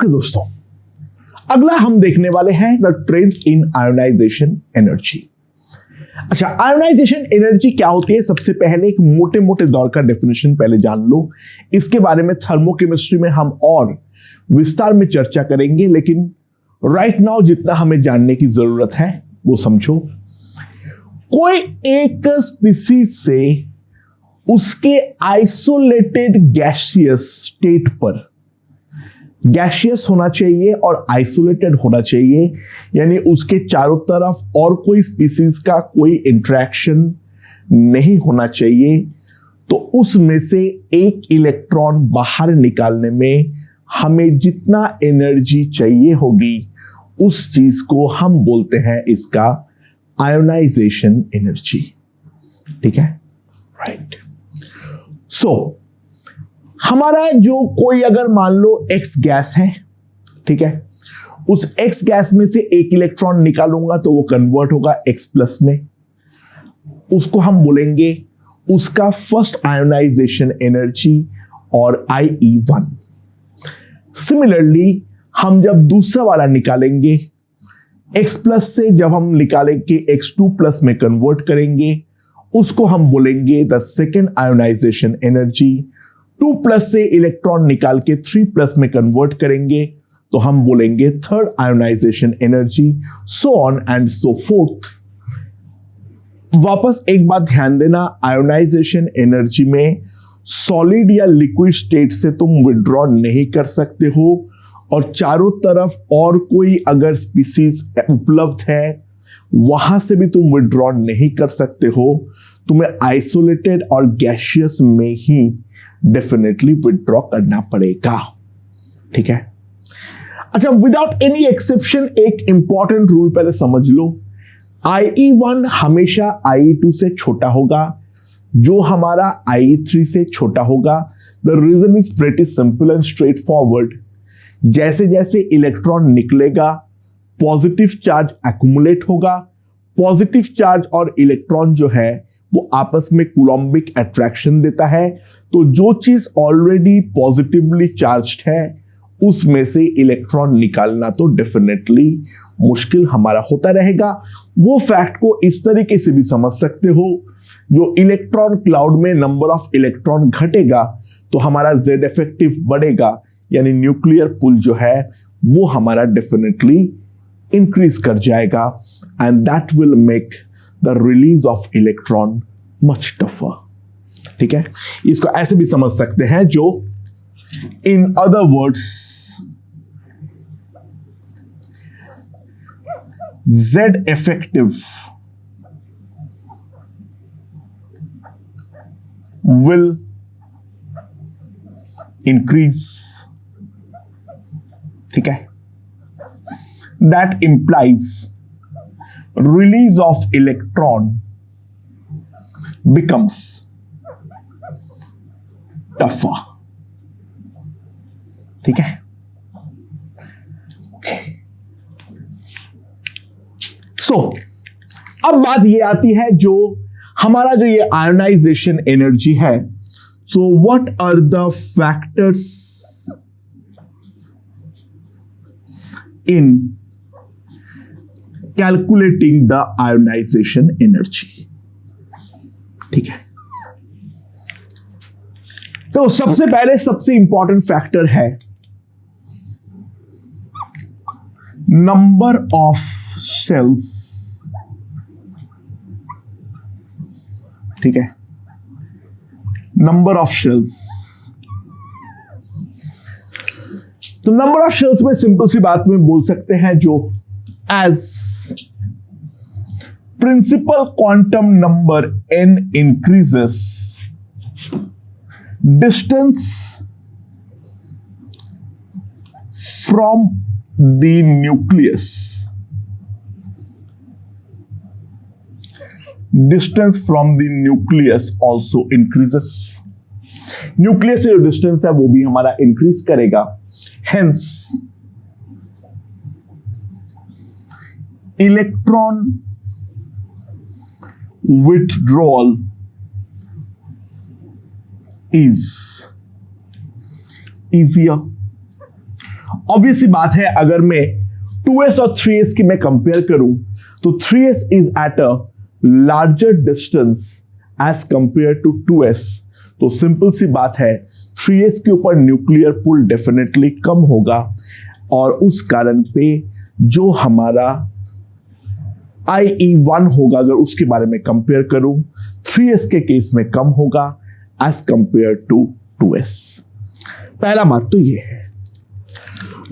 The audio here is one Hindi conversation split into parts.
ओके दोस्तों, अगला हम देखने वाले हैं the trends in ionization energy. अच्छा, आयोनाइजेशन एनर्जी क्या होती है? सबसे पहले एक मोटे मोटे दौर का डेफिनेशन पहले जान लो। इसके बारे में थर्मोकेमिस्ट्री में हम और विस्तार में चर्चा करेंगे, लेकिन राइट नाउ जितना हमें जानने की जरूरत है वो समझो। कोई एक स्पीसीज से उसके आइसोलेटेड गैसियस स्टेट पर, गैसियस होना चाहिए और आइसोलेटेड होना चाहिए, यानी उसके चारों तरफ और कोई स्पीसीज का कोई इंटरेक्शन नहीं होना चाहिए, तो उसमें से एक इलेक्ट्रॉन बाहर निकालने में हमें जितना एनर्जी चाहिए होगी उस चीज को हम बोलते हैं इसका आयोनाइजेशन एनर्जी। ठीक है, राइट। सो हमारा जो कोई अगर मान लो एक्स गैस है, ठीक है, उस एक्स गैस में से एक इलेक्ट्रॉन निकालूंगा तो वो कन्वर्ट होगा एक्स प्लस में, उसको हम बोलेंगे उसका फर्स्ट आयोनाइजेशन एनर्जी और IE1। सिमिलरली हम जब दूसरा वाला निकालेंगे एक्स प्लस से, जब हम निकालेंगे x2 प्लस में कन्वर्ट करेंगे, उसको हम बोलेंगे the second ionization energy. 2 plus से इलेक्ट्रॉन निकाल के 3 प्लस में कन्वर्ट करेंगे तो हम बोलेंगे third ionization energy, so on and so fourth. वापस एक बात ध्यान देना, आयोनाइजेशन एनर्जी में सॉलिड या लिक्विड स्टेट से तुम विड्रॉ नहीं कर सकते हो, और चारों तरफ और कोई अगर स्पीसीज उपलब्ध है वहां से भी तुम विड्रॉ नहीं कर सकते हो। तुम्हें आइसोलेटेड और गैसियस में ही डेफिनेटली विड्रॉ करना पड़ेगा। ठीक है, अच्छा, विदाउट एनी एक्सेप्शन एक इंपॉर्टेंट रूल पहले समझ लो। IE1 हमेशा IE2 से छोटा होगा, जो हमारा IE3 से छोटा होगा। The reason is pretty simple and straight forward. जैसे जैसे इलेक्ट्रॉन निकलेगा पॉजिटिव चार्ज एक्युमुलेट होगा, पॉजिटिव चार्ज और इलेक्ट्रॉन जो है वो आपस में कूलम्बिक अट्रैक्शन देता है, तो जो चीज ऑलरेडी पॉजिटिवली चार्ज्ड है उसमें से इलेक्ट्रॉन निकालना तो डेफिनेटली मुश्किल हमारा होता रहेगा। वो फैक्ट को इस तरीके से भी समझ सकते हो, जो इलेक्ट्रॉन क्लाउड में नंबर ऑफ इलेक्ट्रॉन घटेगा तो हमारा Z इफेक्टिव बढ़ेगा, यानी न्यूक्लियर पुल जो है वो हमारा डेफिनेटली इंक्रीज कर जाएगा, and that will make the release of electron much tougher. ठीक है, इसको ऐसे भी समझ सकते हैं, जो in other words Z effective will increase। ठीक है, that implies release of electron becomes tougher। ठीक है, सो अब बात ये आती है, जो हमारा जो ये आयोनाइजेशन एनर्जी है, so what are the factors in calculating the ionization energy. ठीक है, तो सबसे पहले सबसे इंपॉर्टेंट फैक्टर है नंबर ऑफ शेल्स। ठीक है, नंबर ऑफ शेल्स। तो नंबर ऑफ शेल्स में सिंपल सी बात में बोल सकते हैं, जो as principal quantum number n increases, distance from the nucleus, distance from the nucleus also increases। Nucleus से जो डिस्टेंस है वो भी हमारा इंक्रीज करेगा, hence electron withdrawal is easier, obviously बात है, अगर मैं 2s और 3s की मैं कंपेयर करूं तो 3s is at a larger distance as compare to 2s, तो सिंपल सी बात है 3s के ऊपर न्यूक्लियर पुल डेफिनेटली कम होगा और उस कारण पे जो हमारा IE1 होगा, अगर उसके बारे में कंपेयर करूं 3s के केस में कम होगा एज कंपेयर टू 2s। पहला बात तो ये है।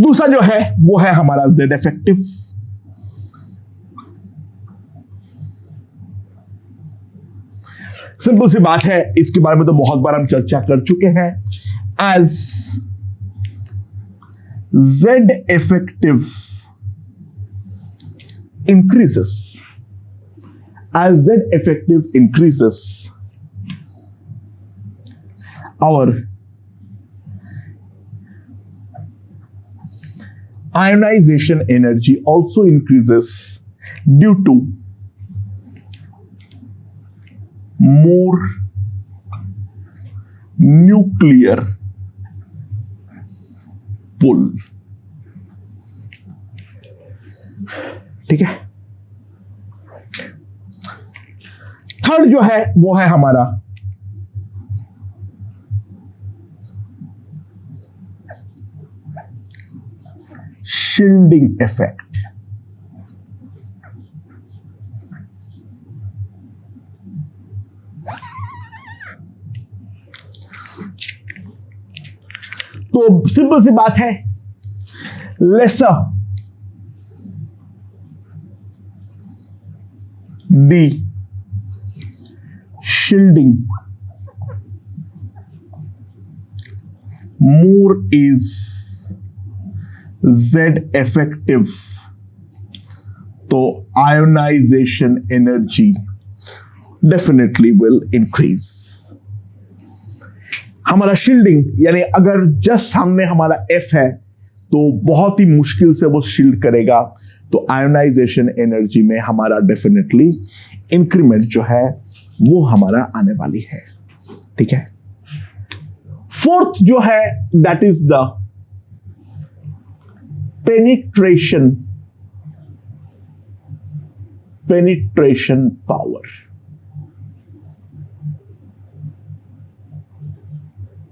दूसरा जो है वो है हमारा Z इफेक्टिव। सिंपल सी बात है, इसके बारे में तो बहुत बार हम चर्चा कर चुके हैं। As Z effective increases, as Z effective increases, our ionization energy also increases due to more nuclear pull। ठीक है। थर्ड जो है वो है हमारा शील्डिंग इफेक्ट। तो सिंपल सी बात है, laser the shielding, more is Z effective, तो ionization energy definitely will increase। हमारा शील्डिंग यानी अगर जस्ट हमने हमारा F है तो बहुत ही मुश्किल से वो शील्ड करेगा, तो आयोनाइजेशन एनर्जी में हमारा डेफिनेटली इंक्रीमेंट जो है वो हमारा आने वाली है। ठीक है। फोर्थ जो है that is the penetration power.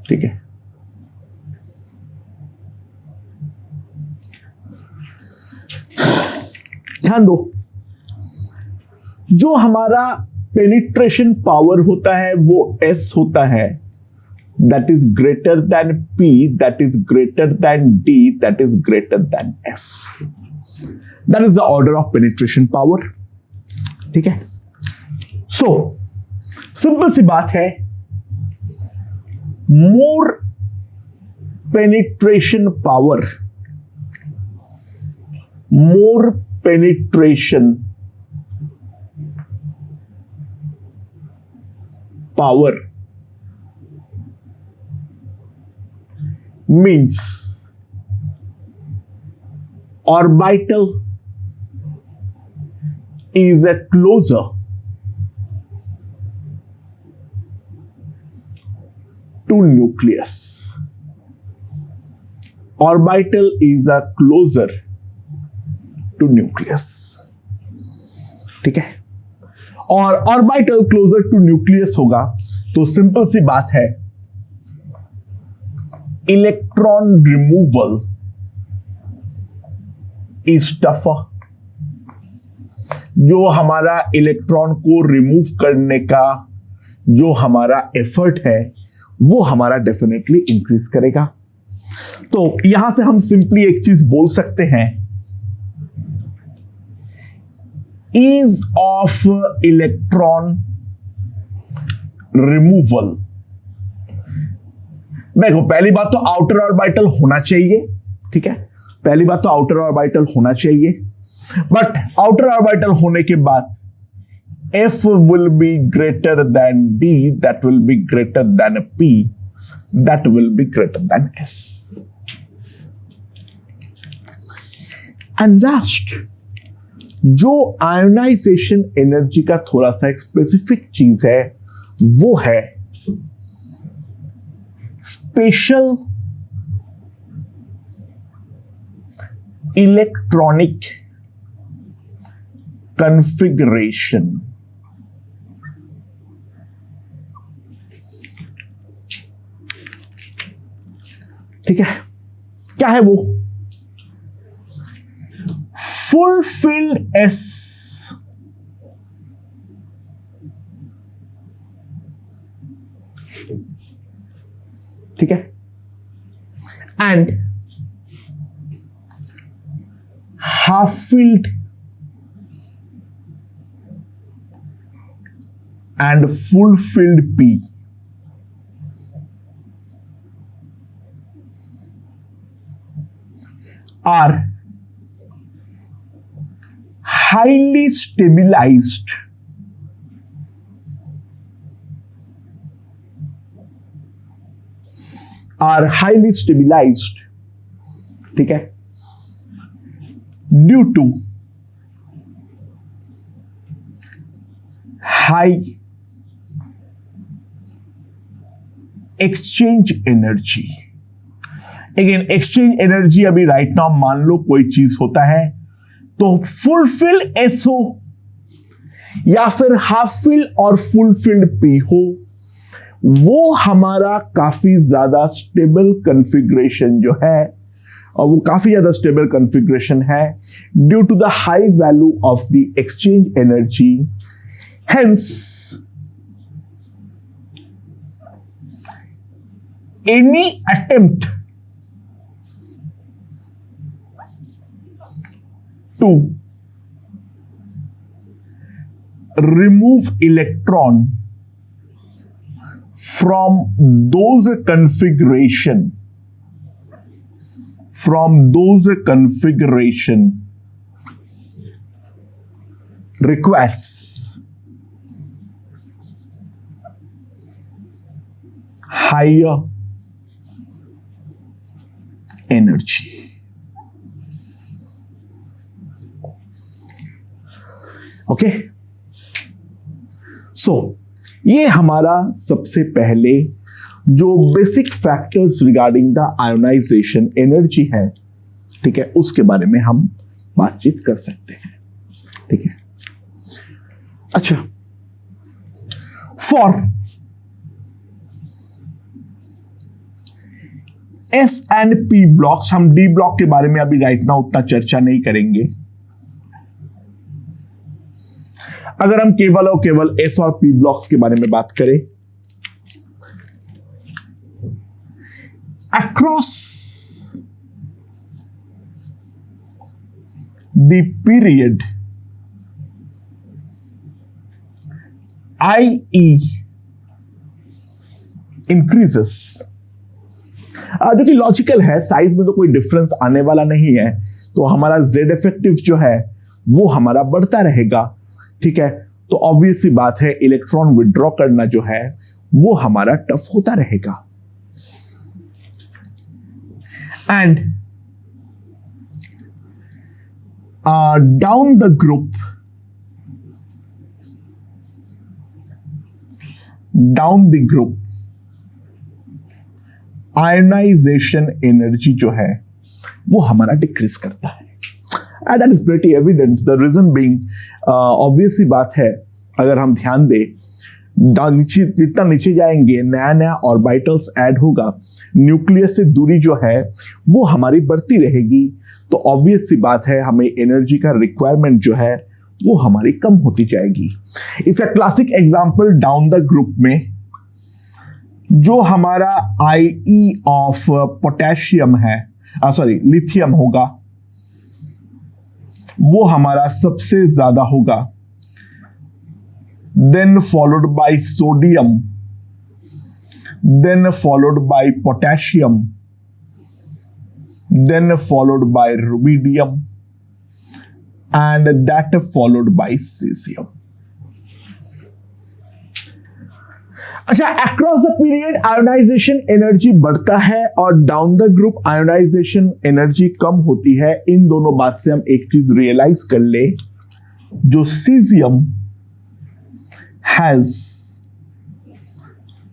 ठीक है। ध्यान दो, जो हमारा पेनिट्रेशन पावर होता है वो S होता है, that is greater than P, that is greater than D, that is greater than F। That is the order of penetration power. ठीक है। सो सिंपल सी बात है, more penetration power, more penetration power means orbital is a closer to nucleus। Orbital is a closer to nucleus. ठीक है। और ऑर्बिटल क्लोजर टू न्यूक्लियस होगा तो सिंपल सी बात है, इलेक्ट्रॉन रिमूवल इज टफर। जो हमारा इलेक्ट्रॉन को रिमूव करने का जो हमारा एफर्ट है वो हमारा डेफिनेटली इंक्रीज करेगा। तो यहां से हम सिंपली एक चीज बोल सकते हैं, ease of electron removal। देखो, पहली बात तो आउटर ऑर्बिटल होना चाहिए। ठीक है। पहली बात तो आउटर ऑर्बिटल होना चाहिए, बट आउटर ऑर्बिटल होने के बाद F will be greater than D, that will be greater than P, that will be greater than S। And last, जो आयोनाइजेशन एनर्जी का थोड़ा सा एक स्पेसिफिक चीज है वो है स्पेशल इलेक्ट्रॉनिक कॉन्फ़िगरेशन। ठीक है, क्या है वो? फुलफिल्ड एस ठीक है, and half filled and full filled P. are highly stabilized ठीक है, due to high exchange energy. Again exchange energy अभी राइट नाउ मान लो कोई चीज होता है तो फुलफिल एस हो या फिर हाफ फिल और फुलफिल्ड पी हो, वो हमारा काफी ज्यादा स्टेबल कॉन्फ़िगरेशन जो है, और वो काफी ज्यादा स्टेबल कॉन्फ़िगरेशन है due to the high value of the exchange energy. Hence any attempt to remove electron from those configuration requires higher energy। Okay, so ये हमारा सबसे पहले जो basic factors regarding the ionization energy है, ठीक है, उसके बारे में हम बातचीत कर सकते हैं। ठीक है, अच्छा, for S and P blocks, हम डी ब्लॉक के बारे में अभी राइट नाउ उतना चर्चा नहीं करेंगे। अगर हम केवल और केवल एस और पी ब्लॉक्स के बारे में बात करें, across the period IE increases, जो कि लॉजिकल है, साइज में तो कोई डिफरेंस आने वाला नहीं है, तो हमारा जेड इफेक्टिव जो है वो हमारा बढ़ता रहेगा। ठीक है, तो ऑब्वियस सी बात है इलेक्ट्रॉन विड्रॉ करना जो है वो हमारा टफ होता रहेगा। And down the group ionization energy जो है वो हमारा डिक्रीज करता है। And that is pretty evident. The reason being, obvious सी बात है, अगर हम ध्यान दें, जितना नीचे जाएंगे नया नया ऑर्बिटल्स ऐड होगा, न्यूक्लियस से दूरी जो है वो हमारी बढ़ती रहेगी, तो ऑब्वियस सी बात है हमें एनर्जी का रिक्वायरमेंट जो है वो हमारी कम होती जाएगी। इसका classic example down the group में जो हमारा IE ऑफ पोटेशियम है, लिथियम होगा, वो हमारा सबसे ज्यादा होगा, then followed by sodium, then followed by potassium, then followed by rubidium, and that followed by caesium. अच्छा, across the period ionization energy बढ़ता है और down the group ionization energy कम होती है। इन दोनों बात से हम एक चीज रियलाइज कर ले, जो caesium has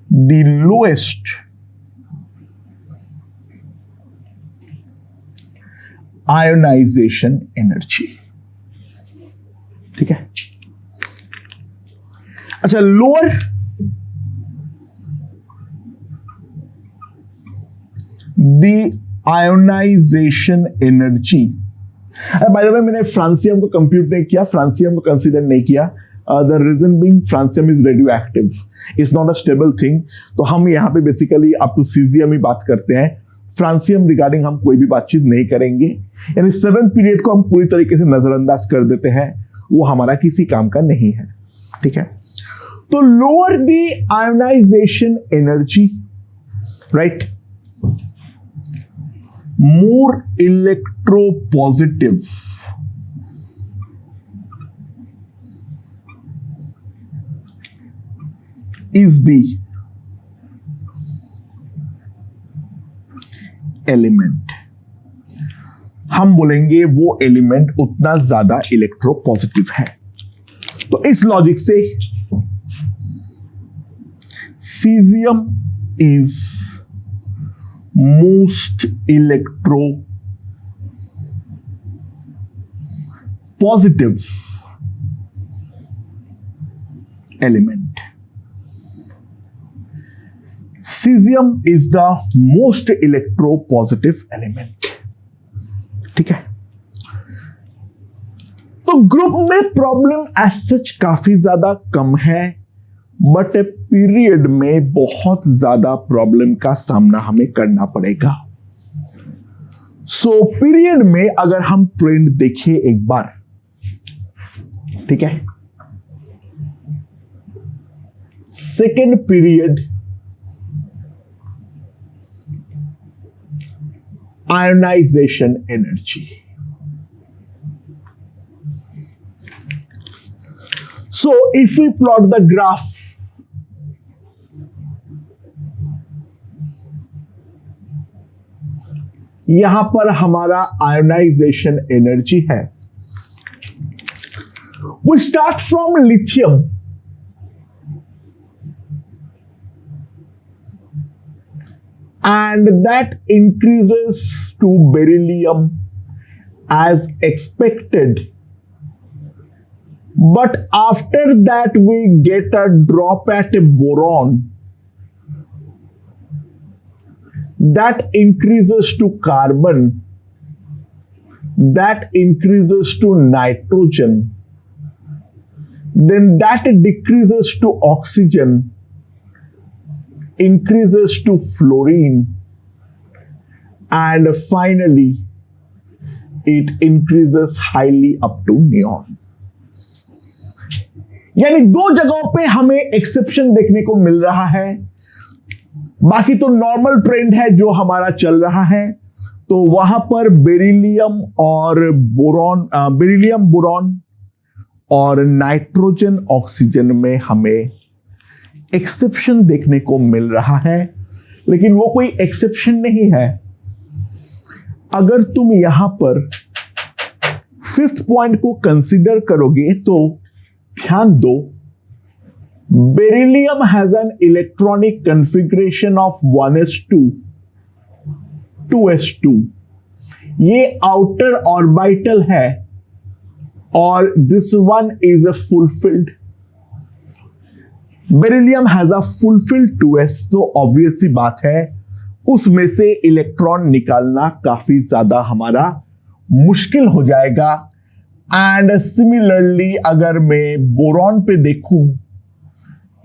the lowest ionization energy. ठीक है। अच्छा, lower the ionization energy. By the way, मैंने फ्रांसियम को कंप्यूट नहीं किया, फ्रांसियम को कंसीडर नहीं किया। The reason being francium is radio active, is not a stable thing. तो हम यहाँ पे बेसिकली अप टू सीजियम ही बात करते हैं, फ्रांसियम रिगार्डिंग हम कोई भी बातचीत नहीं करेंगे। यानी 7th पीरियड को हम पूरी तरीके से नजरअंदाज कर देते हैं, वो हमारा किसी काम का नहीं है। ठीक है। तो lower the ionization energy, right, more electropositive is the element, हम बोलेंगे वो एलिमेंट उतना ज्यादा इलेक्ट्रोपॉजिटिव है। तो इस लॉजिक से caesium is most electropositive element. Cesium is the most electropositive element. ठीक है। तो ग्रुप में प्रॉब्लम एज सच काफी ज्यादा कम है, बट पीरियड में बहुत ज्यादा प्रॉब्लम का सामना हमें करना पड़ेगा। सो पीरियड में अगर हम ट्रेंड देखें एक बार, ठीक है, second period ionization energy. So if we plot the graph, यहां पर हमारा आयोनाइजेशन एनर्जी है। We start from lithium, and that increases to beryllium as expected, but after that we get a drop at boron, that increases to carbon, that increases to nitrogen, then that decreases to oxygen, increases to fluorine, and finally it increases highly up to neon. यानी 2 जगहों पे हमें एक्सेप्शन देखने को मिल रहा है, बाकी तो नॉर्मल ट्रेंड है जो हमारा चल रहा है। तो वहां पर बेरिलियम और बोरॉन, बेरिलियम बोरॉन और नाइट्रोजन ऑक्सीजन में हमें एक्सेप्शन देखने को मिल रहा है, लेकिन वो कोई एक्सेप्शन नहीं है। अगर तुम यहां पर 5th पॉइंट को कंसीडर करोगे तो ध्यान दो, beryllium has an electronic configuration of 1s2 2s2। ये आउटर ऑर्बिटल है और this one is a fulfilled, beryllium has a fulfilled 2s, तो ऑब्वियस सी बात है उसमें से इलेक्ट्रॉन निकालना काफी ज्यादा हमारा मुश्किल हो जाएगा। एंड सिमिलरली अगर मैं बोरॉन पे देखूं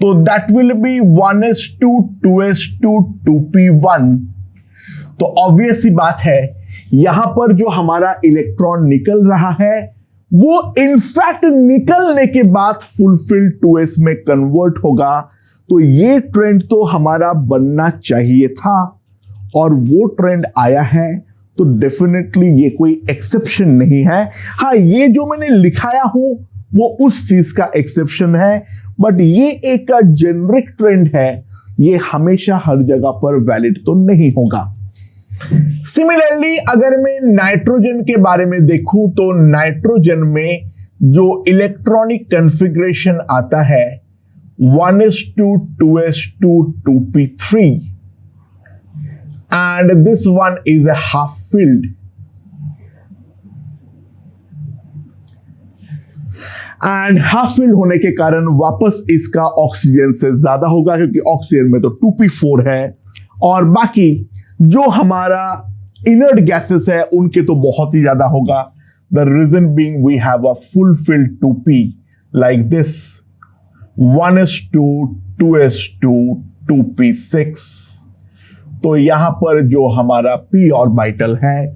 तो that will B 1s2 2s2 2p1। तो ऑब्वियस सी बात है यहां पर जो हमारा इलेक्ट्रॉन निकल रहा है वो इनफैक्ट निकलने के बाद फुलफिल्ड 2s में कन्वर्ट होगा। तो ये ट्रेंड तो हमारा बनना चाहिए था और वो ट्रेंड आया है, तो डेफिनेटली ये कोई एक्सेप्शन नहीं है। हाँ, ये जो मैंने लिखाया हूं वो उस चीज का एक्सेप्शन है, बट ये एक जेनरिक ट्रेंड है, ये हमेशा हर जगह पर वैलिड तो नहीं होगा। सिमिलरली अगर मैं नाइट्रोजन के बारे में देखूं तो नाइट्रोजन में जो इलेक्ट्रॉनिक कॉन्फ़िगरेशन आता है 1s2 2s2 2p3 and this one is a half filled and half field होने के कारण वापस इसका ऑक्सीजन से ज्यादा होगा, क्योंकि ऑक्सीजन में तो 2p4 है, और बाकी जो हमारा इनर्ट गैसेस है उनके तो बहुत ही ज्यादा होगा। The reason being we have a full filled 2p like this, 1s2 2s2 2p6। तो यहां पर जो हमारा p ऑर्बिटल है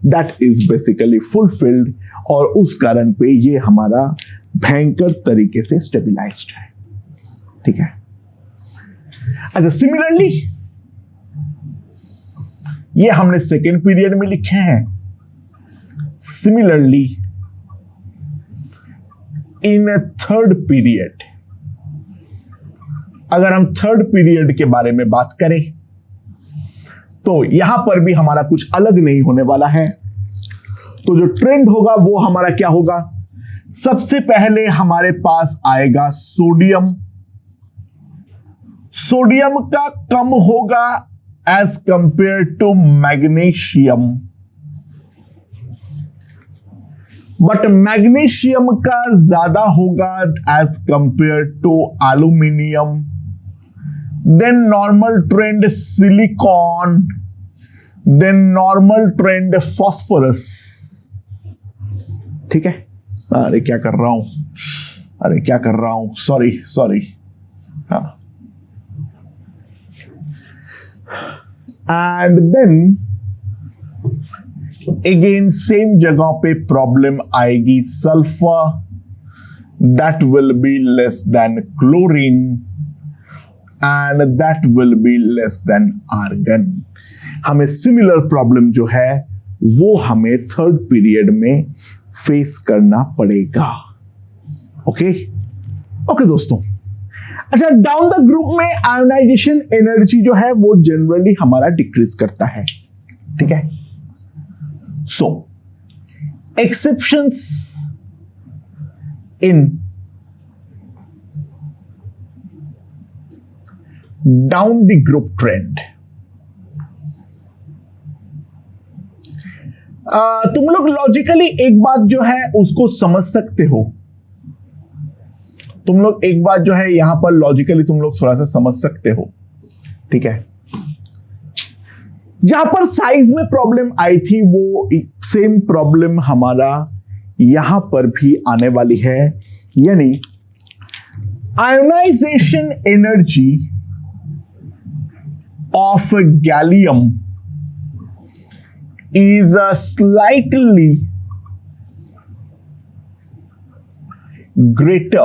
that is basically full filled, और उस कारण पे ये हमारा भयंकर तरीके से स्टेबिलाइज्ड है। ठीक है। अच्छा, सिमिलरली ये हमने सेकेंड पीरियड में लिखे हैं। सिमिलरली इन थर्ड पीरियड, अगर हम थर्ड पीरियड के बारे में बात करें तो यहां पर भी हमारा कुछ अलग नहीं होने वाला है। तो जो ट्रेंड होगा वो हमारा क्या होगा, सबसे पहले हमारे पास आएगा सोडियम। सोडियम का कम होगा as compare to magnesium, but magnesium का ज्यादा होगा as compare to aluminium. Then normal trend silicon, then normal trend phosphorus. ठीक है। अरे क्या कर रहा हूं, सॉरी। हाँ, एंड देन अगेन सेम जगह पे प्रॉब्लम आएगी, sulphur that will be less than chlorine and that will be less than argon. हमें सिमिलर प्रॉब्लम जो है वो हमें थर्ड पीरियड में फेस करना पड़ेगा। ओके दोस्तों। अच्छा, डाउन द ग्रुप में आयोनाइजेशन एनर्जी जो है वो जनरली हमारा डिक्रीज करता है। ठीक है। So exceptions in down the group trend. तुम लोग लॉजिकली एक बात जो है उसको समझ सकते हो। तुम लोग एक बात जो है यहां पर लॉजिकली तुम लोग थोड़ा सा समझ सकते हो। ठीक है। जहां पर साइज में प्रॉब्लम आई थी वो सेम प्रॉब्लम हमारा यहां पर भी आने वाली है, यानी ionization energy of gallium is slightly greater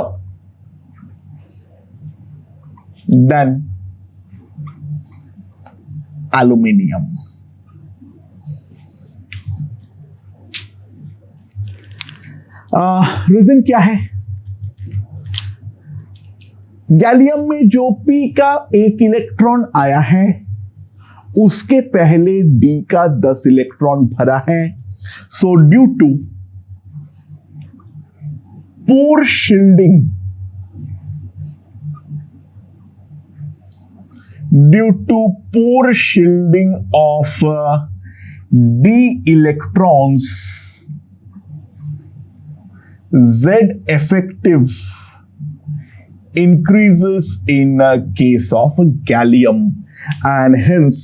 than aluminium. Reason क्या है? गैलियम में जो p का एक इलेक्ट्रॉन आया है उसके पहले d का 10 इलेक्ट्रॉन भरा है। So due to poor shielding of d electrons, Z effective increases in case of gallium, and hence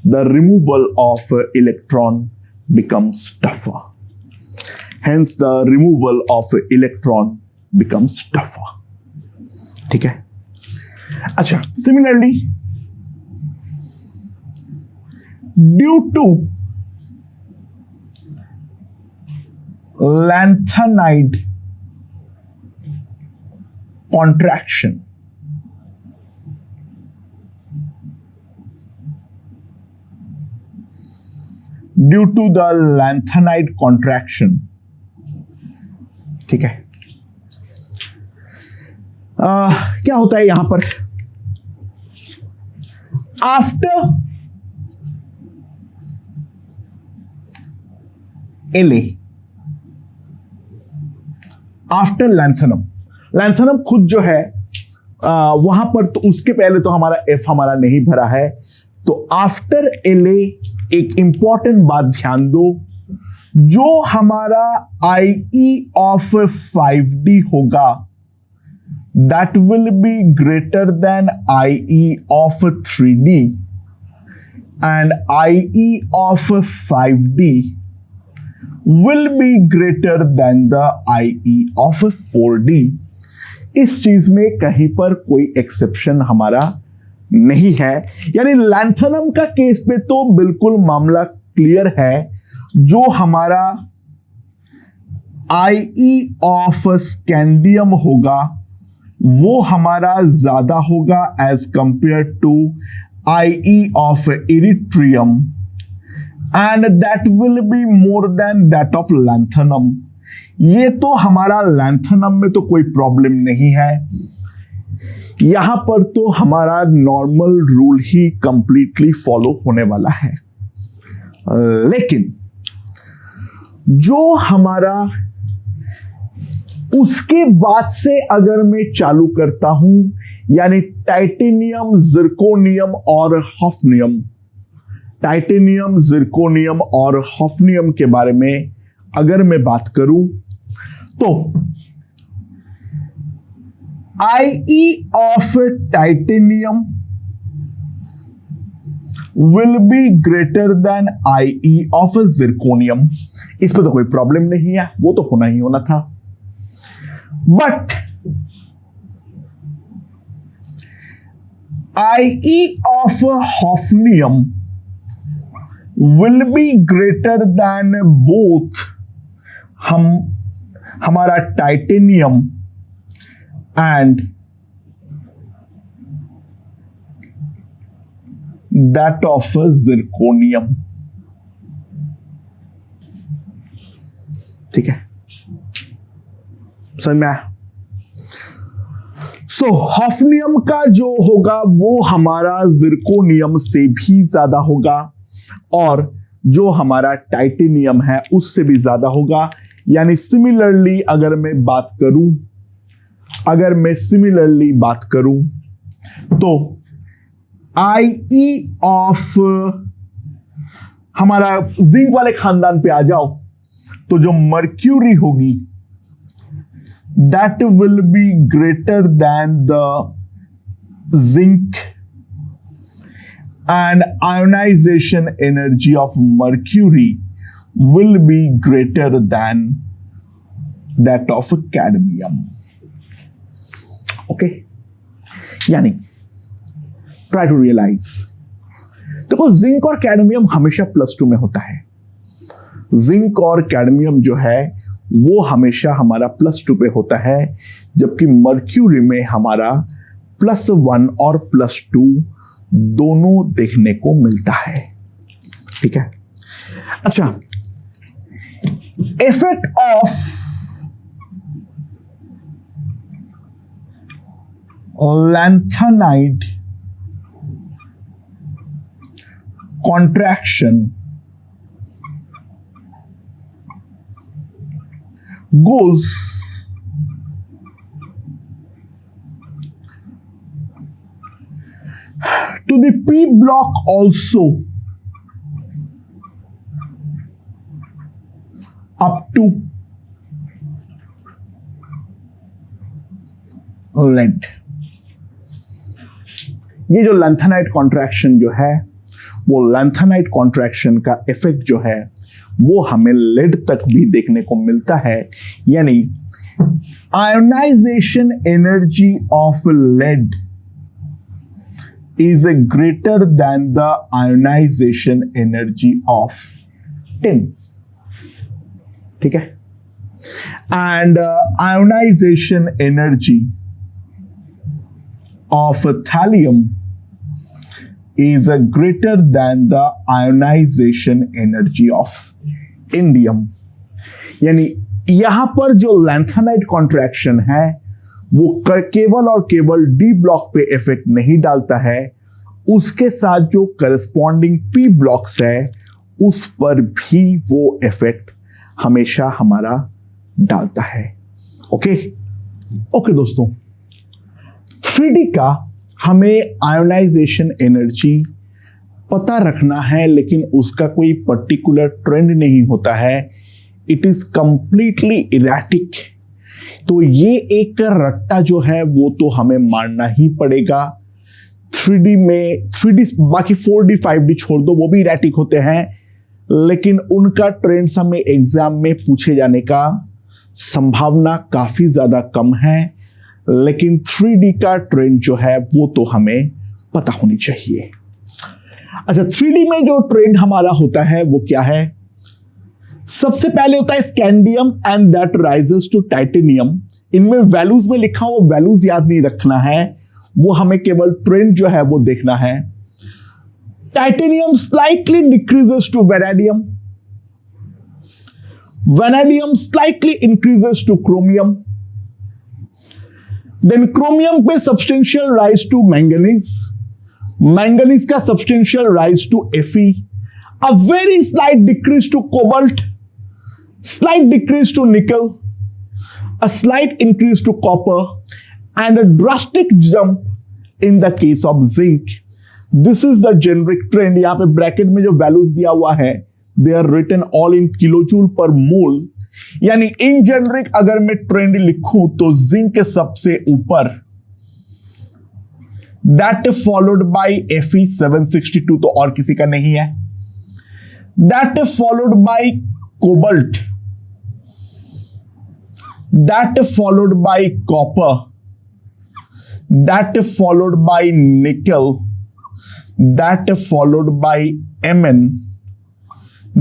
the removal of electron becomes tougher. ठीक है। अच्छा, similarly due to lanthanide contraction, due to the lanthanide contraction. ठीक है। क्या होता है यहां पर, आफ्टर एले, आफ्टर लैंथेनम खुद जो है वहां पर, तो उसके पहले तो हमारा एफ हमारा नहीं भरा है, तो आफ्टर एले एक इंपॉर्टेंट बात ध्यान दो, जो हमारा IE ऑफ 5D होगा that will be greater than IE of 3D and IE of 5D will be greater than the IE of 4D। इस चीज में कहीं पर कोई एक्सेप्शन हमारा नहीं है, यानी लैंथनम का केस पे तो बिल्कुल मामला क्लियर है। जो हमारा IE ऑफ स्कैंडियम होगा वो हमारा ज्यादा होगा as compare to IE of yttrium and that will be more than that of lanthanum. ये तो हमारा लैंथनम में तो कोई प्रॉब्लम नहीं है, यहां पर तो हमारा नॉर्मल रूल ही कंप्लीटली फॉलो होने वाला है। लेकिन जो हमारा उसके बाद से अगर मैं चालू करता हूं, यानी टाइटेनियम, जिरकोनियम और हॉफनियम, टाइटेनियम, जिरकोनियम और हॉफनियम के बारे में अगर मैं बात करूं तो IE of titanium will be greater then IE of zirconium. इस पर तो कोई प्रॉब्लम नहीं है, वो तो होना ही होना था। But IE of hafnium will be greater than both हमारा titanium and that of zirconium. ठीक है, समझ में आया? सो हॉफनियम का जो होगा वो हमारा जिरकोनियम से भी ज्यादा होगा और जो हमारा टाइटेनियम है उससे भी ज्यादा होगा। यानी सिमिलरली अगर मैं सिमिलरली बात करूं तो IE ऑफ हमारा जिंक वाले खानदान पे आ जाओ तो जो मर्क्यूरी होगी that will be greater then the zinc and ionization energy of mercury will be greater than that of cadmium। okay, यानी try to realize, देखो जिंक और कैडमियम हमेशा +2 में होता है। जिंक और कैडमियम जो है वो हमेशा हमारा +2 पे होता है, जबकि मर्क्यूरी में हमारा +1 और +2 दोनों देखने को मिलता है। ठीक है, अच्छा, effect of lanthanide contraction goes to the P block also up to lead। ये जो लैंथेनाइड कॉन्ट्रैक्शन जो है वो लैंथेनाइड कॉन्ट्रैक्शन का इफेक्ट जो है वो हमें लेड तक भी देखने को मिलता है। यानी ionization energy of lead is greater than the ionization energy of tin। ठीक है, and ionization energy of thallium is greater than the ionization energy of indium। यानी यहां पर जो लैंथेनाइड कॉन्ट्रैक्शन है वो केवल और केवल डी ब्लॉक पे इफेक्ट नहीं डालता है, उसके साथ जो करस्पॉन्डिंग पी ब्लॉक्स है उस पर भी वो इफेक्ट हमेशा हमारा डालता है। ओके दोस्तों, 3D का हमें आयोनाइजेशन एनर्जी पता रखना है, लेकिन उसका कोई पर्टिकुलर ट्रेंड नहीं होता है इट इज कंप्लीटली इरेटिक। तो ये एक रट्टा जो है वो तो हमें मानना ही पड़ेगा। 3D में 3D बाकी 4D 5D छोड़ दो, वो भी इरेटिक होते हैं, लेकिन उनका ट्रेंड्स हमें एग्जाम में पूछे जाने का संभावना काफी ज्यादा कम है। लेकिन 3D का ट्रेंड जो है वो तो हमें पता होनी चाहिए। अच्छा, 3D में जो ट्रेंड हमारा होता है वो क्या है? सबसे पहले होता है scandium and that rises to titanium. इनमें वैल्यूज में लिखा हुआ वैल्यूज याद नहीं रखना है, वो हमें केवल ट्रेंड जो है वो देखना है। Titanium slightly decreases to vanadium, vanadium slightly increases to chromium, then chromium पे substantial rise to manganese, manganese का substantial rise to Fe, a very slight decrease to cobalt, slight decrease to nickel, a slight increase to copper, and a drastic jump in the case of zinc. This is the generic trend. यहां पे ब्रैकेट में जो वैल्यूज दिया हुआ है they are written all in kilojoule पर मोल, यानी इन जेनरिक अगर मैं ट्रेंड लिखूं तो जिंक सबसे ऊपर, दैट फॉलोड बाय Fe 762, तो और किसी का नहीं है। That followed by cobalt, that followed by copper, that followed by nickel, that followed by Mn,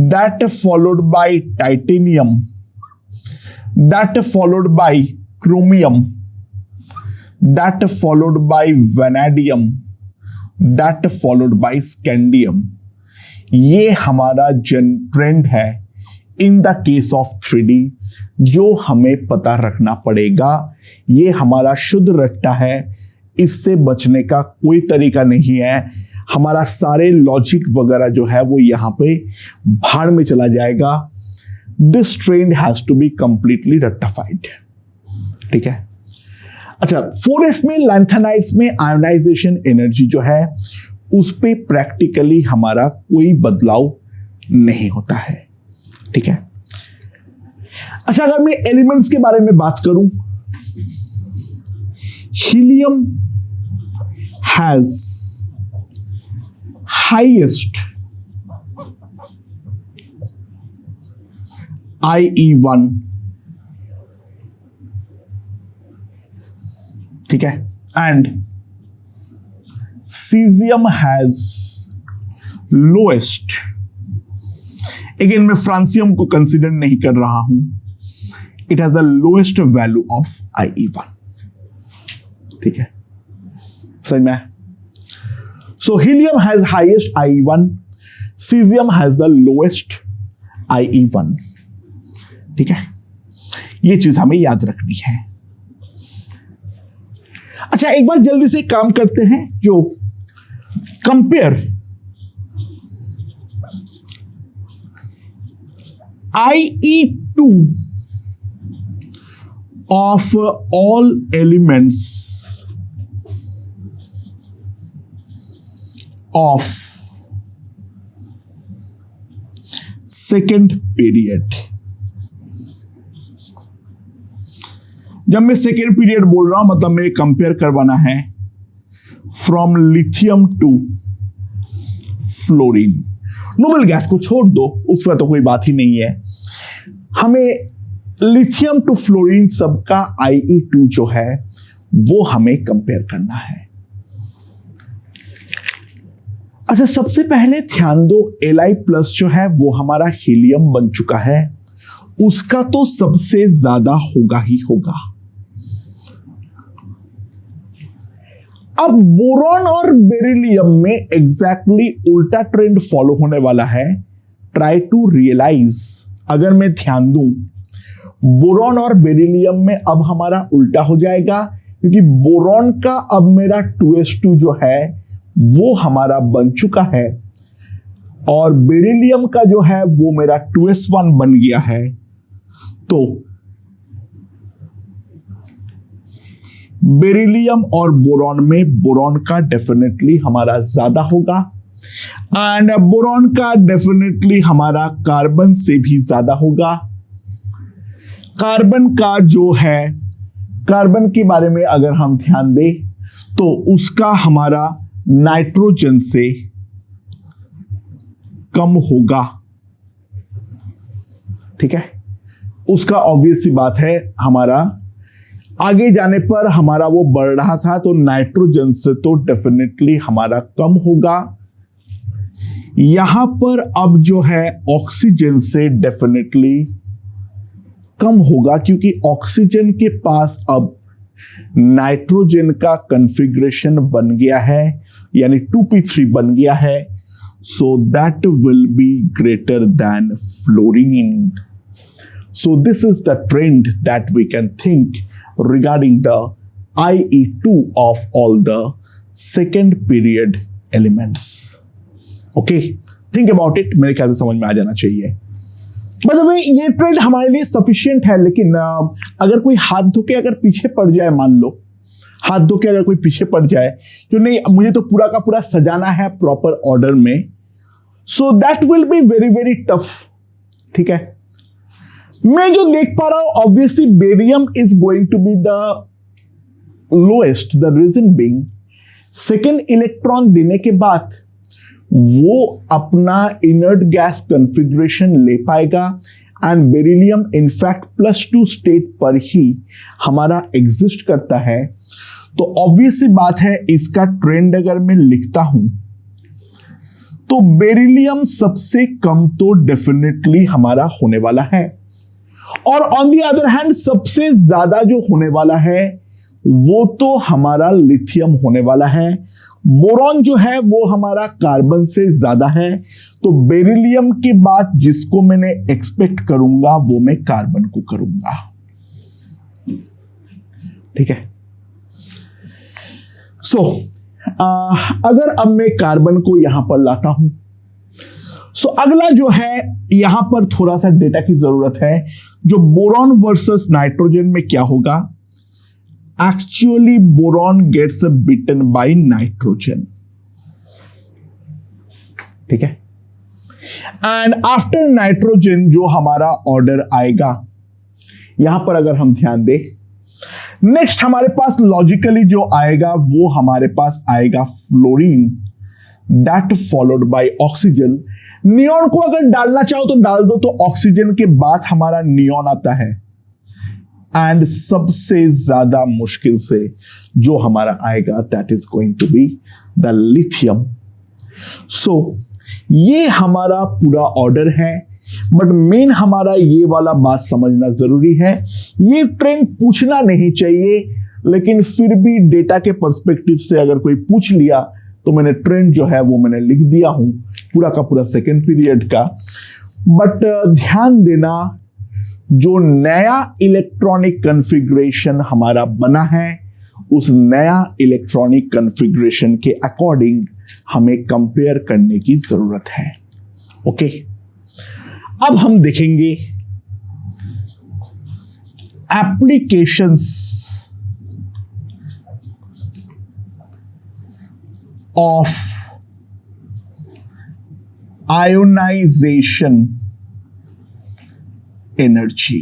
that followed by titanium, that followed by chromium, that followed by vanadium, that followed by scandium। ये हमारा ट्रेंड है in the case of 3D, जो हमें पता रखना पड़ेगा। ये हमारा शुद्ध रट्टा है, इससे बचने का कोई तरीका नहीं है। हमारा सारे लॉजिक वगैरह जो है वो यहां पे भाड़ में चला जाएगा। This trend has to be completely rectified. ठीक है। अच्छा, 4F में लैंथेनाइड्स में आयोनाइजेशन एनर्जी जो है उस पे प्रैक्टिकली हमारा कोई बदलाव नहीं होता है। ठीक है। अच्छा, अगर मैं एलिमेंट्स के बारे में बात करूं, हीलियम हैज हाईएस्ट IE1, ठीक है, and caesium has lowest. Again मैं फ्रांसियम को कंसीडर नहीं कर रहा हूं, it has the lowest value of IE1। ठीक है, समझ में? So helium has highest IE1, caesium has the lowest IE1। ठीक है, ये चीज हमें याद रखनी है। अच्छा, एक बार जल्दी से काम करते हैं, जो compare IE2 of all elements of second period. जब मैं सेकेंड पीरियड बोल रहा हूं, मतलब मैं कंपेयर करवाना है from lithium to fluorine. Noble gas को छोड़ दो, उस पर तो कोई बात ही नहीं है। हमें लिथियम टू फ्लोरीन सबका IE2 जो है वो हमें कंपेयर करना है। अच्छा, सबसे पहले ध्यान दो, Li+ जो है वो हमारा हीलियम बन चुका है, उसका तो सबसे ज्यादा होगा ही होगा। अब बोरॉन और बेरिलियम में एग्जैक्टली उल्टा ट्रेंड फॉलो होने वाला है। ट्राई टू रियलाइज, अगर मैं ध्यान दूं, बोरॉन और बेरिलियम में अब हमारा उल्टा हो जाएगा, क्योंकि बोरॉन का अब मेरा 2s2 जो है वो हमारा बन चुका है, और बेरिलियम का जो है वो मेरा 2s1 बन गया है। तो बेरिलियम और बोरॉन में बोरॉन का डेफिनेटली हमारा ज्यादा होगा, एंड बोरॉन का डेफिनेटली हमारा कार्बन से भी ज्यादा होगा। कार्बन का जो है, कार्बन के बारे में अगर हम ध्यान दें तो उसका हमारा नाइट्रोजन से कम होगा, ठीक है। उसका ऑब्वियस सी बात है, हमारा आगे जाने पर हमारा वो बढ़ रहा था तो नाइट्रोजन से तो डेफिनेटली हमारा कम होगा। यहां पर अब जो है ऑक्सीजन से डेफिनेटली कम होगा, क्योंकि ऑक्सीजन के पास अब नाइट्रोजन का कॉन्फ़िगरेशन बन गया है, यानी 2p3 बन गया है। So that will be greater than fluorine. So this is the trend that we can think regarding the IE2 of all the second period elements. Okay, think about it, मेरे ख्याल से समझ में आ जाना चाहिए। मतलब ये ट्रेंड हमारे लिए सफिशिएंट है, लेकिन अगर कोई हाथ धो के अगर पीछे पड़ जाए, मान लो हाथ धो के अगर कोई पीछे पड़ जाए तो नहीं, मुझे तो पूरा का पूरा सजाना है प्रॉपर ऑर्डर में, so that will be very very tough, ठीक है। मैं जो देख पा रहा हूं, obviously barium is going to be the lowest, the reason being second electron देने के बाद वो अपना इनर्ट गैस कॉन्फ़िगरेशन ले पाएगा एंड बेरिलियम इनफैक्ट +2 स्टेट पर ही हमारा एग्जिस्ट करता है। तो ऑब्वियस सी बात है, इसका ट्रेंड अगर मैं लिखता हूं तो बेरिलियम सबसे कम तो डेफिनेटली हमारा होने वाला है, और ऑन दी अदर हैंड सबसे ज्यादा जो होने वाला है वो तो हमारा लिथियम होने वाला है। बोरॉन जो है वो हमारा कार्बन से ज्यादा है, तो बेरिलियम के बाद जिसको मैंने एक्सपेक्ट करूंगा वो मैं कार्बन को करूंगा, ठीक है। सो अगर अब मैं कार्बन को यहां पर लाता हूं, सो अगला जो है यहां पर थोड़ा सा डेटा की जरूरत है। जो बोरॉन वर्सेस नाइट्रोजन में क्या होगा, actually boron gets beaten by nitrogen, ठीक है। एंड आफ्टर नाइट्रोजन जो हमारा ऑर्डर आएगा, यहां पर अगर हम ध्यान दें, नेक्स्ट हमारे पास लॉजिकली जो आएगा वो हमारे पास आएगा fluorine, that followed by oxygen. Neon को अगर डालना चाहो तो डाल दो, तो ऑक्सीजन के बाद हमारा नियॉन आता है, एंड सबसे ज्यादा मुश्किल से जो हमारा आएगा that is going to be the lithium. So ये हमारा पूरा ऑर्डर है, बट मेन हमारा ये वाला बात समझना जरूरी है। ये ट्रेंड पूछना नहीं चाहिए, लेकिन फिर भी डेटा के पर्सपेक्टिव से अगर कोई पूछ लिया तो मैंने ट्रेंड जो है वो मैंने लिख दिया हूं पूरा का पूरा सेकेंड पीरियड का। बट ध्यान देना, जो नया इलेक्ट्रॉनिक कॉन्फ़िगरेशन हमारा बना है, उस नया इलेक्ट्रॉनिक कॉन्फ़िगरेशन के अकॉर्डिंग हमें कंपेयर करने की जरूरत है। ओके, अब हम देखेंगे applications of ionization energy.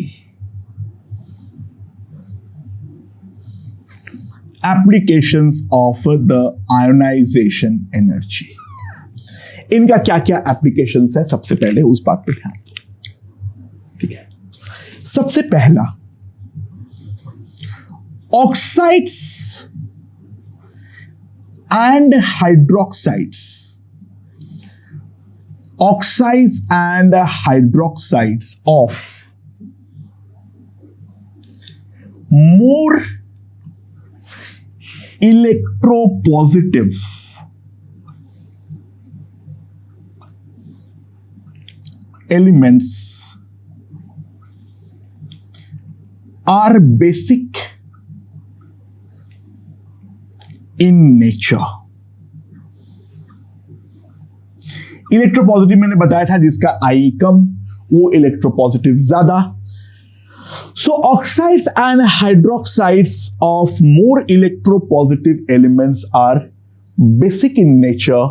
Applications of the ionization energy, इनका क्या क्या एप्लीकेशंस है, सबसे पहले उस बात पे ध्यान, ठीक है। सबसे पहला, oxides and hydroxides, oxides and hydroxides of more electropositive elements are basic in nature। Electropositive मैंने बताया था, जिसका आई कम वो इलेक्ट्रोपॉजिटिव ज्यादा। So oxides and hydroxides of more electropositive elements are basic in nature,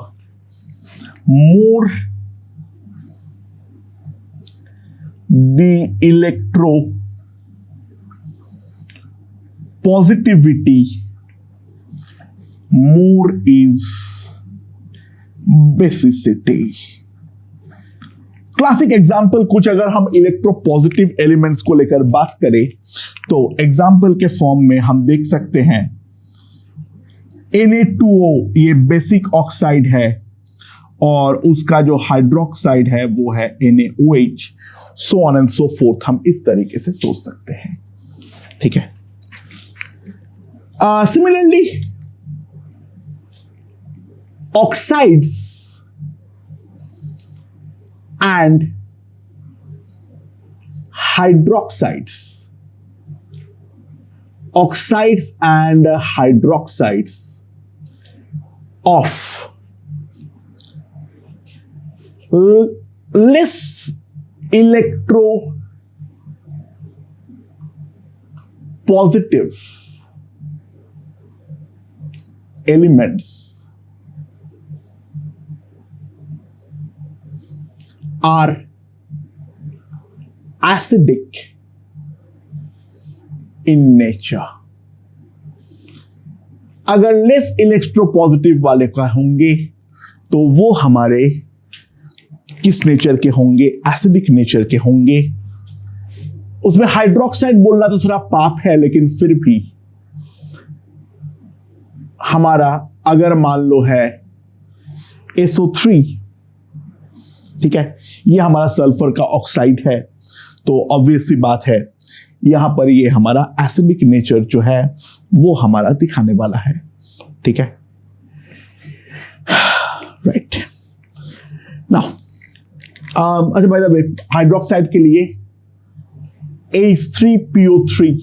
more the electro positivity, more is basicity. Classic example कुछ अगर हम इलेक्ट्रोपॉजिटिव एलिमेंट्स को लेकर बात करें तो एग्जाम्पल के फॉर्म में हम देख सकते हैं Na2O, ये बेसिक ऑक्साइड है और उसका जो हाइड्रोक्साइड है वो है NaOH, so on and so fourth. हम इस तरीके से सोच सकते हैं, ठीक है। Similarly oxides and hydroxides, oxides and hydroxides of less electropositive elements are acidic in nature। अगर लेस इलेक्ट्रोपॉजिटिव वाले का होंगे तो वो हमारे किस नेचर के होंगे? एसिडिक नेचर के होंगे। उसमें हाइड्रोक्साइड बोलना तो थोड़ा पाप है, लेकिन फिर भी हमारा अगर मान लो है SO3, ठीक है, ये हमारा सल्फर का ऑक्साइड है, तो ऑब्वियस सी बात है यहां पर ये हमारा एसिडिक नेचर जो है वो हमारा दिखाने वाला है, ठीक है, राइट। नाउ अच्छा, बाय द वे, हाइड्रोक्साइड के लिए H3PO3,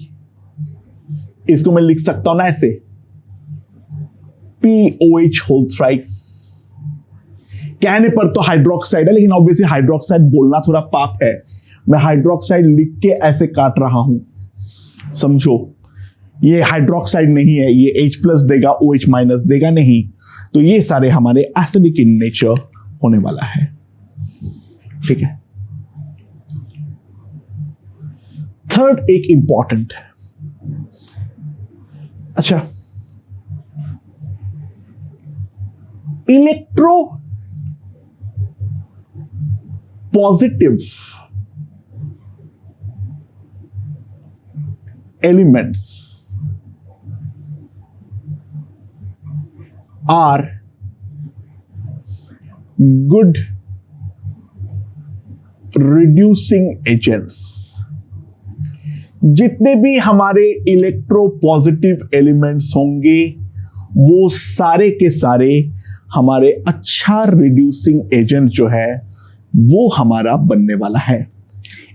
इसको मैं लिख सकता हूं ना ऐसे, POH होल थ्राइस। कहने पर तो हाइड्रोक्साइड है, लेकिन ऑब्वियसली हाइड्रोक्साइड बोलना थोड़ा पाप है। मैं हाइड्रोक्साइड लिख के ऐसे काट रहा हूं, समझो, ये हाइड्रोक्साइड नहीं है, ये H+ देगा, OH- देगा नहीं, तो ये सारे हमारे एसिडिक इन नेचर होने वाला है, ठीक है। थर्ड एक इंपॉर्टेंट है। अच्छा, electro positive elements are good reducing agents। जितने भी हमारे इलेक्ट्रोपॉजिटिव एलिमेंट्स होंगे वो सारे के सारे हमारे अच्छा रिड्यूसिंग एजेंट जो है वो हमारा बनने वाला है।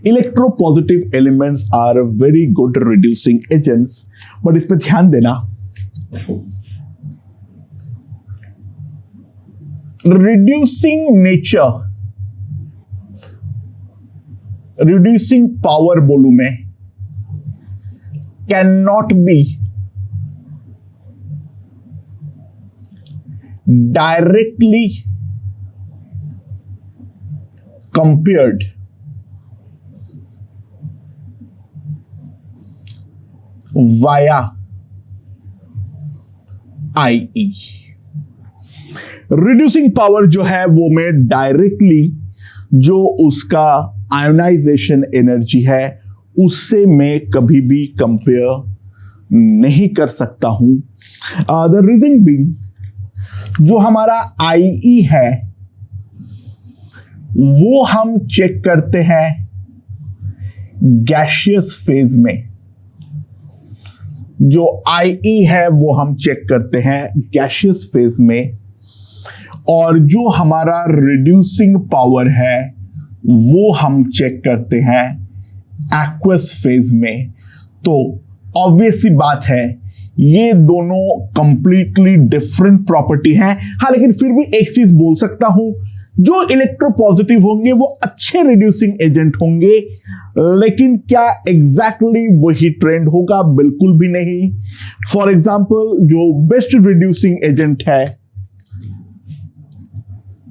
Electropositive elements are very good reducing agents, but इस पे ध्यान देना, रिड्यूसिंग नेचर, रिड्यूसिंग पावर बोलूं मैं, can not be directly compared via IE। Reducing power जो है वो मैं डायरेक्टली जो उसका आयोनाइजेशन एनर्जी है उससे मैं कभी भी कंपेयर नहीं कर सकता हूं। द रीजन बीइंग, जो हमारा IE है वो हम चेक करते हैं गैसियस फेज में, जो IE है वो हम चेक करते हैं गैसियस फेज में, और जो हमारा रिड्यूसिंग पावर है वो हम चेक करते हैं एक्वस फेज में। तो ऑब्वियस सी बात है ये दोनों कंप्लीटली डिफरेंट प्रॉपर्टी हैं। हाँ, लेकिन फिर भी एक चीज बोल सकता हूं, जो इलेक्ट्रोपॉजिटिव होंगे वो अच्छे रिड्यूसिंग एजेंट होंगे, लेकिन क्या एग्जैक्टली वही ट्रेंड होगा? बिल्कुल भी नहीं। फॉर एग्जाम्पल, जो बेस्ट रिड्यूसिंग एजेंट है,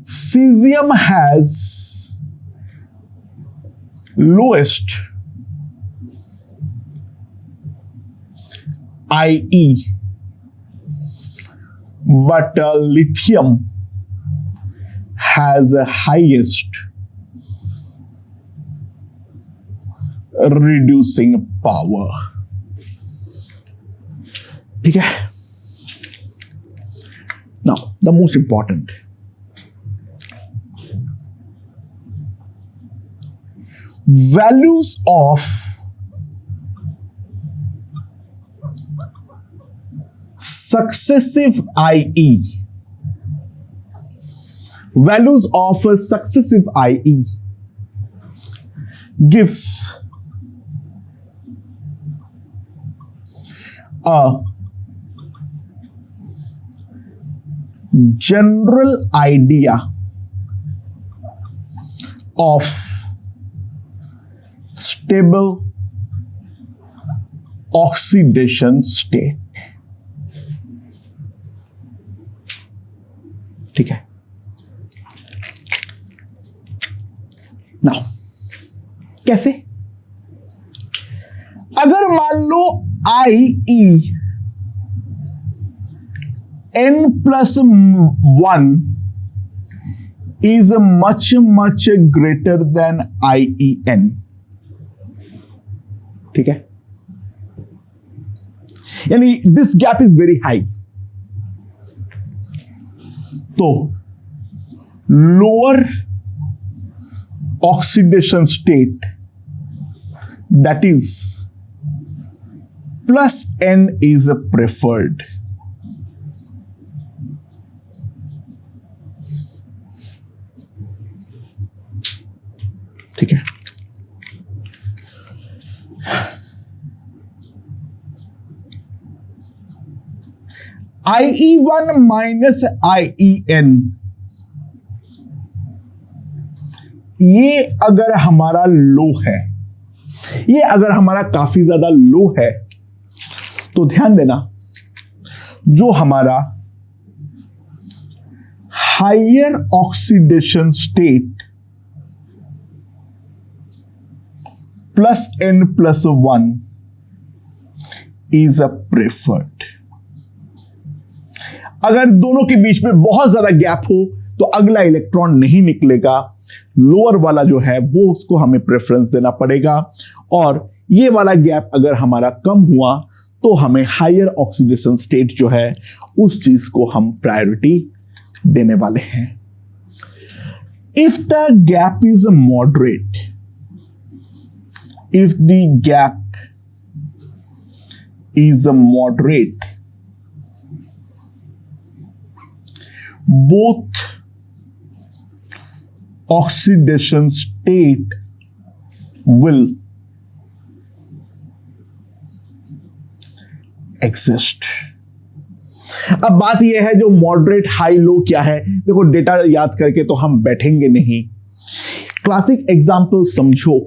caesium has lowest IE, but lithium has a highest reducing power. ठीक है. Now the most important, values of successive IE. Values of successive IE gives a general idea of stable oxidation state. ठीक है. नाउ कैसे? अगर मान लो IE n+1 is much greater than IEN. ठीक है. यानी this gap is very high. तो lower oxidation state, that is +N is preferred. ठीक है. IE1 माइनस IEN, ये अगर हमारा लो है, ये अगर हमारा काफी ज्यादा लो है, तो ध्यान देना जो हमारा higher oxidation state +N+1 is preferred. अगर दोनों के बीच में बहुत ज्यादा गैप हो तो अगला इलेक्ट्रॉन नहीं निकलेगा, लोअर वाला जो है वो उसको हमें प्रेफरेंस देना पड़ेगा. और ये वाला गैप अगर हमारा कम हुआ तो हमें हायर ऑक्सीडेशन स्टेट जो है उस चीज को हम प्रायोरिटी देने वाले हैं. If the gap is moderate, if the gap is moderate, both oxidation state will exist. अब बात यह है जो मॉडरेट हाई लो क्या है. देखो डेटा याद करके तो हम बैठेंगे नहीं. क्लासिक एग्जांपल समझो.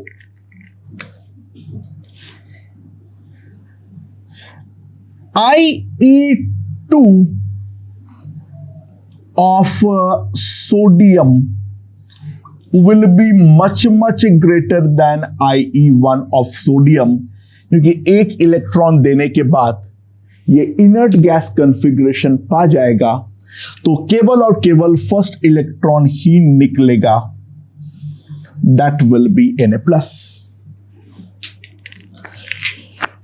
IE2 of sodium will be much greater than IE1 of sodium, क्योंकि एक इलेक्ट्रॉन देने के बाद ये इनर्ट गैस कॉन्फ़िगरेशन पा जाएगा, तो केवल और केवल फर्स्ट इलेक्ट्रॉन ही निकलेगा. That will B Na+.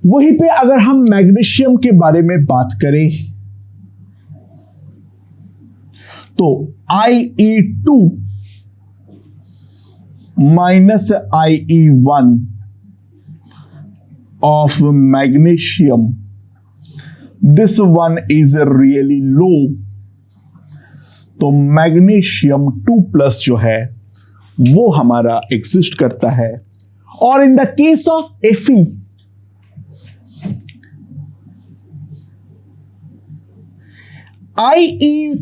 वहीं पे अगर हम मैग्नीशियम के बारे में बात करें तो IE2 minus IE1 of magnesium, this one is really low. तो मैग्नीशियम 2+ जो है वो हमारा एग्जिस्ट करता है. और in the case of Fe, IE3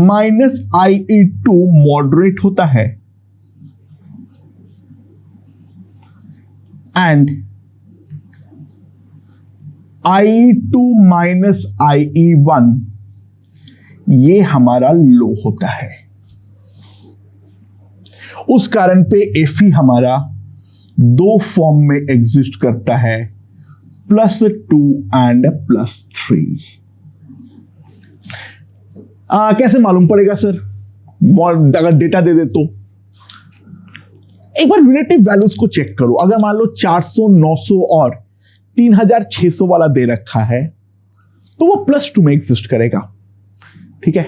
minus IE2 moderate होता है एंड IE2 माइनस IE1 ये हमारा लो होता है. उस कारण पे Fe हमारा दो फॉर्म में एग्जिस्ट करता है, +2 एंड +3। कैसे मालूम पड़ेगा सर? अगर डेटा दे दे तो एक बार रिलेटिव वैल्यूज को चेक करो। अगर मान लो 400, 900 और 3600 वाला दे रखा है तो वो +2 में एग्जिस्ट करेगा। ठीक है,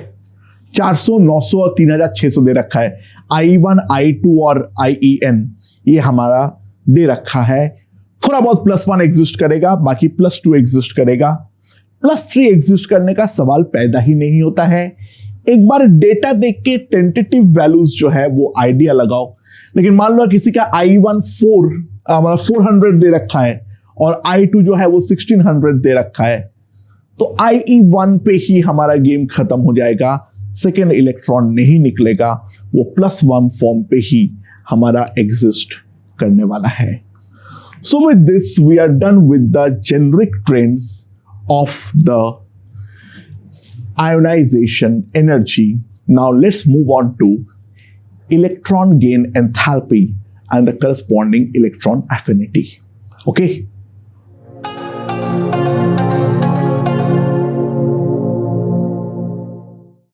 400, 900 और 3600 दे रखा है। I1, I2 और IEN ये हमारा दे रखा है। थोड़ा बहुत +1 एग्जिस्ट करेगा, बाकी +2 एग्जिस्ट करेगा। +3 एग्जिस्ट करने का सवाल पैदा ही नहीं होता है। एक बार डेटा देख के टेंटेटिव वैल्यूज जो है वो आइडिया लगाओ। लेकिन मान लो किसी का I1 400 दे रखा है और I2 जो है वो 1600 दे रखा है, तो IE1 पे ही हमारा गेम खत्म हो जाएगा। सेकेंड इलेक्ट्रॉन नहीं निकलेगा, वो +1 फॉर्म पे ही हमारा एग्जिस्ट करने वाला है। So with this we are done with the generic trends of the ionization energy. Now let's move on to electron gain enthalpy and the corresponding electron affinity. Okay.